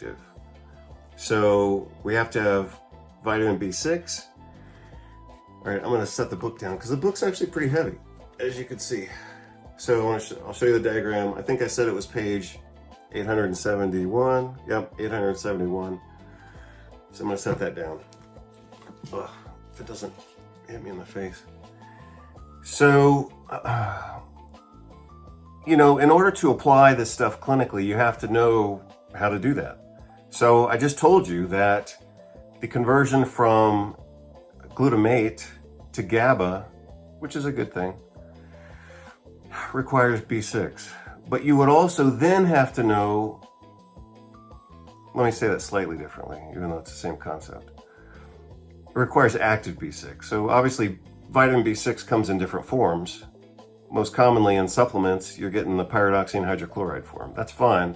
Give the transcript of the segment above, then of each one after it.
active. So we have to have vitamin B6. All right, I'm going to set the book down because the book's actually pretty heavy, as you can see. So I'll show you the diagram. I think I said it was page 871. Yep, 871. So I'm going to set that down. Ugh, if it doesn't hit me in the face. So, you know, in order to apply this stuff clinically, you have to know how to do that. So I just told you that the conversion from glutamate to GABA, which is a good thing, requires B6. But you would also then have to know, let me say that slightly differently, even though it's the same concept. It requires active B6. So obviously vitamin B6 comes in different forms. Most commonly in supplements, you're getting the pyridoxine hydrochloride form. That's fine,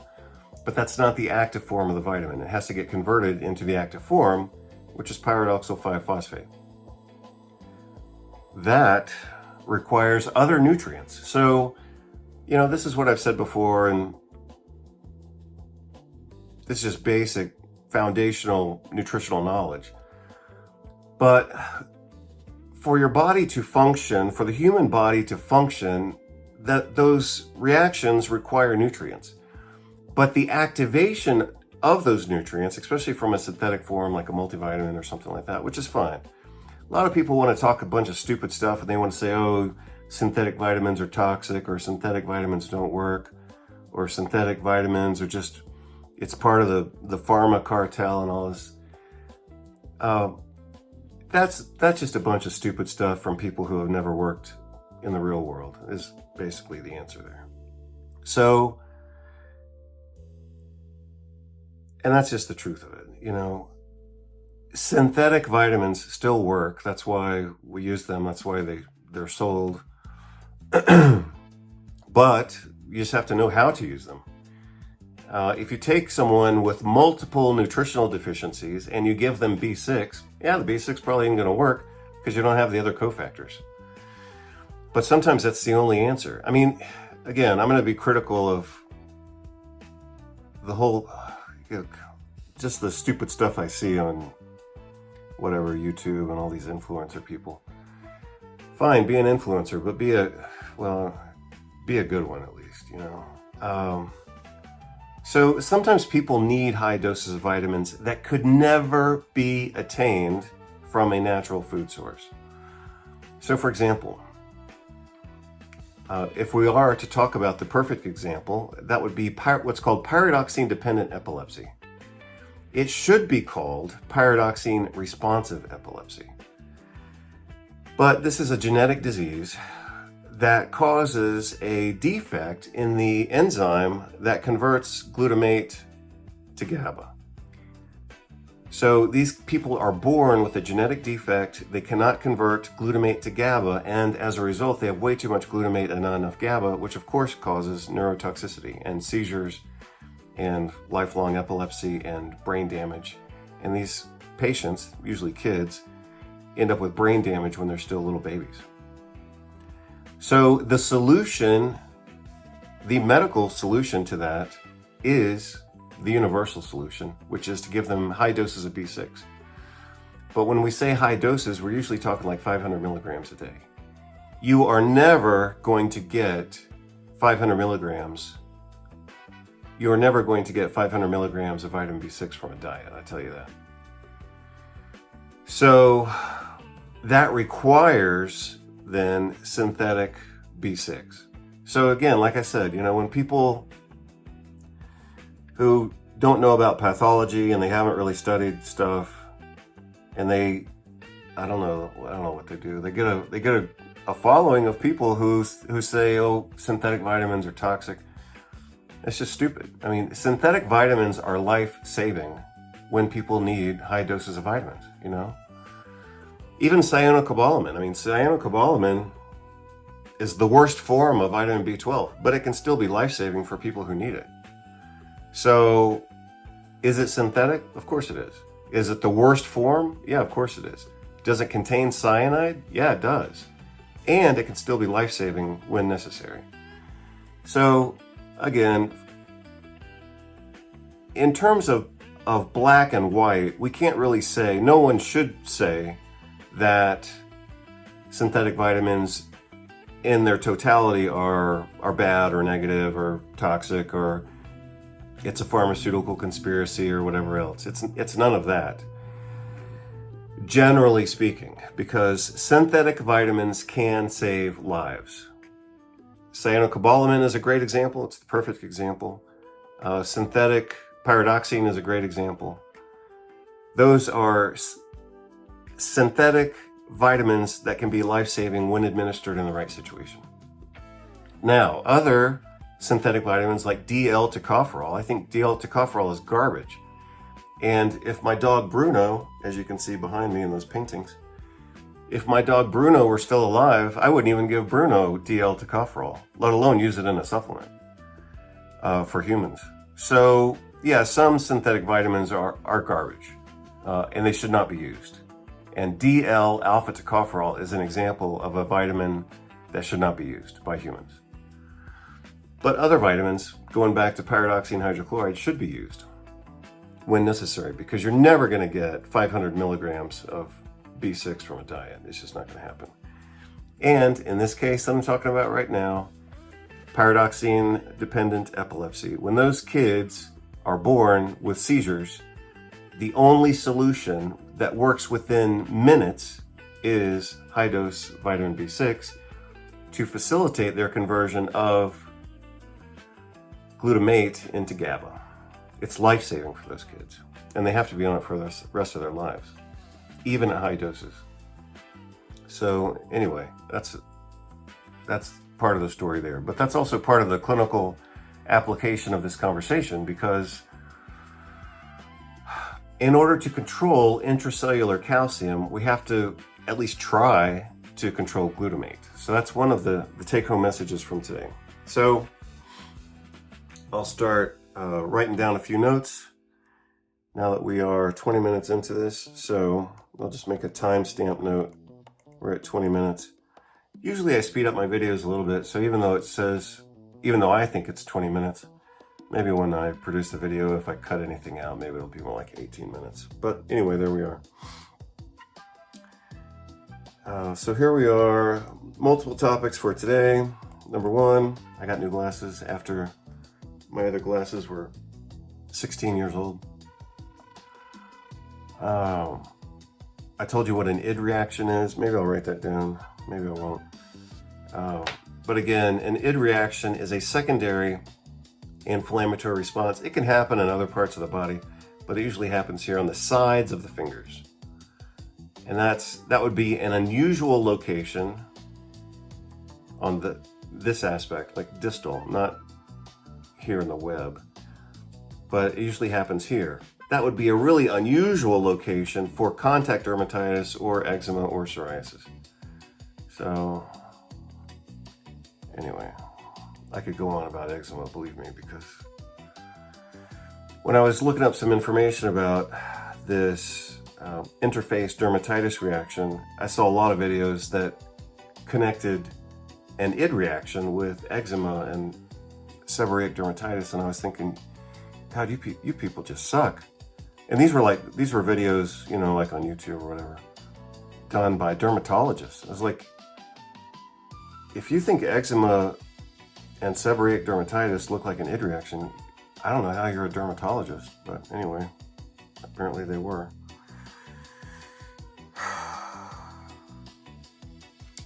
but that's not the active form of the vitamin. It has to get converted into the active form, which is pyridoxal 5-phosphate. That requires other nutrients. So, you know, this is what I've said before, and this is just basic foundational nutritional knowledge. But for your body to function, for the human body to function, those reactions require nutrients. But the activation of those nutrients, especially from a synthetic form like a multivitamin or something like that, which is fine. A lot of people want to talk a bunch of stupid stuff and they want to say, oh, synthetic vitamins are toxic, or synthetic vitamins don't work, or synthetic vitamins are just, it's part of the pharma cartel and all this. That's just a bunch of stupid stuff from people who have never worked in the real world, is basically the answer there. So, and that's just the truth of it, you know. Synthetic vitamins still work. That's why we use them. That's why they're sold. But you just have to know how to use them. If you take someone with multiple nutritional deficiencies and you give them B6, yeah, the B6 probably isn't going to work because you don't have the other cofactors. But sometimes that's the only answer. I mean, again, I'm going to be critical of the whole, just the stupid stuff I see on whatever, YouTube and all these influencer people. Fine, be an influencer, but be a good one at least, you know. So sometimes people need high doses of vitamins that could never be attained from a natural food source. So for example, if we are to talk about the perfect example, that would be what's called pyridoxine-dependent epilepsy. It should be called pyridoxine-responsive epilepsy. But this is a genetic disease that causes a defect in the enzyme that converts glutamate to GABA. So these people are born with a genetic defect. They cannot convert glutamate to GABA, and as a result, they have way too much glutamate and not enough GABA, which of course causes neurotoxicity and seizures and lifelong epilepsy and brain damage. And these patients, usually kids, end up with brain damage when they're still little babies. So the solution, the medical solution to that, is the universal solution, which is to give them high doses of B6. But when we say high doses, we're usually talking like 500 milligrams a day. You are never going to get 500 milligrams. You are never going to get 500 milligrams of vitamin B6 from a diet, I tell you that. So that requires then synthetic B6. So again, like I said, you know, when people who don't know about pathology and they haven't really studied stuff, and I don't know what they do. They get a following of people who say, oh, synthetic vitamins are toxic. It's just stupid. I mean, synthetic vitamins are life-saving when people need high doses of vitamins, you know? Even cyanocobalamin. I mean, cyanocobalamin is the worst form of vitamin B12, but it can still be life-saving for people who need it. So, is it synthetic? Of course it is. Is it the worst form? Yeah, of course it is. Does it contain cyanide? Yeah, it does. And it can still be life-saving when necessary. So, again, in terms of of black and white, we can't really say, no one should say that synthetic vitamins in their totality are bad or negative or toxic or it's a pharmaceutical conspiracy or whatever else. It's none of that. Generally speaking, because synthetic vitamins can save lives. Cyanocobalamin is a great example. It's the perfect example. Synthetic pyridoxine is a great example. Those are synthetic vitamins that can be life-saving when administered in the right situation. Now, other synthetic vitamins like D-L-tocopherol, I think D-L-tocopherol is garbage. And if my dog Bruno, as you can see behind me in those paintings, if my dog Bruno were still alive, I wouldn't even give Bruno D-L-tocopherol, let alone use it in a supplement for humans. So yeah, some synthetic vitamins are garbage and they should not be used. And D-L-alpha-tocopherol is an example of a vitamin that should not be used by humans. But other vitamins, going back to pyridoxine hydrochloride, should be used when necessary, because you're never going to get 500 milligrams of B6 from a diet. It's just not going to happen. And in this case that I'm talking about right now, pyridoxine-dependent epilepsy, when those kids are born with seizures, the only solution that works within minutes is high-dose vitamin B6 to facilitate their conversion of glutamate into GABA. It's life-saving for those kids, and they have to be on it for the rest of their lives, even at high doses. So anyway, that's part of the story there, but that's also part of the clinical application of this conversation, because in order to control intracellular calcium, we have to at least try to control glutamate. So that's one of the take-home messages from today. So I'll start writing down a few notes now that we are 20 minutes into this. So I'll just make a timestamp note. We're at 20 minutes. Usually I speed up my videos a little bit, so even though I think it's 20 minutes, maybe when I produce the video, if I cut anything out, maybe it'll be more like 18 minutes. But anyway, there we are. So here we are, multiple topics for today. Number one, I got new glasses after my other glasses were 16 years old. I told you what an id reaction is. Maybe I'll write that down. Maybe I won't. But again, an id reaction is a secondary inflammatory response. It can happen in other parts of the body, but it usually happens here on the sides of the fingers. And that would be an unusual location on this aspect, like distal, not here in the web, but it usually happens here. That would be a really unusual location for contact dermatitis or eczema or psoriasis. So anyway, I could go on about eczema, believe me, because when I was looking up some information about this interface dermatitis reaction, I saw a lot of videos that connected an id reaction with eczema and seborrheic dermatitis, and I was thinking, God, you people just suck. And these were videos, you know, like on YouTube or whatever, done by dermatologists. I was like, if you think eczema and seborrheic dermatitis look like an id reaction, I don't know how you're a dermatologist. But anyway, apparently they were.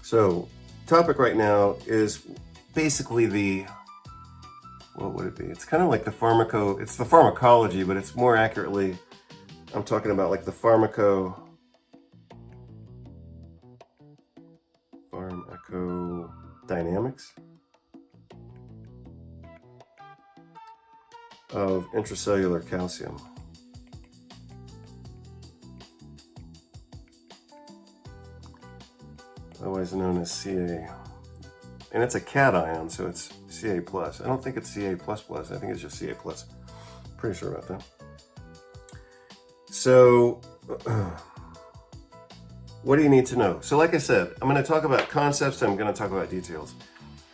So, topic right now is basically what would it be? It's kind of like it's the pharmacology, but it's more accurately, I'm talking about like the pharmacodynamics of intracellular calcium. Otherwise known as Ca. And it's a cation, so it's Ca+. I don't think it's Ca++. I think it's just Ca+. Pretty sure about that. So, what do you need to know? So like I said, I'm going to talk about concepts and I'm going to talk about details.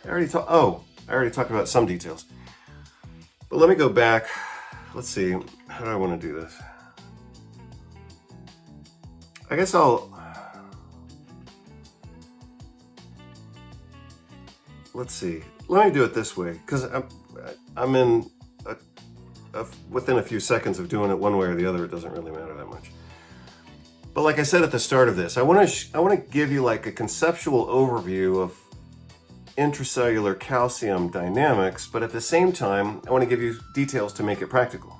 I already talked about some details. But let me go back let's see, how do I want to do this? I guess let's see. Let me do it this way, because I'm in within a few seconds of doing it one way or the other. It doesn't really matter that much. But like I said at the start of this, I want to give you like a conceptual overview of intracellular calcium dynamics, but at the same time, I want to give you details to make it practical.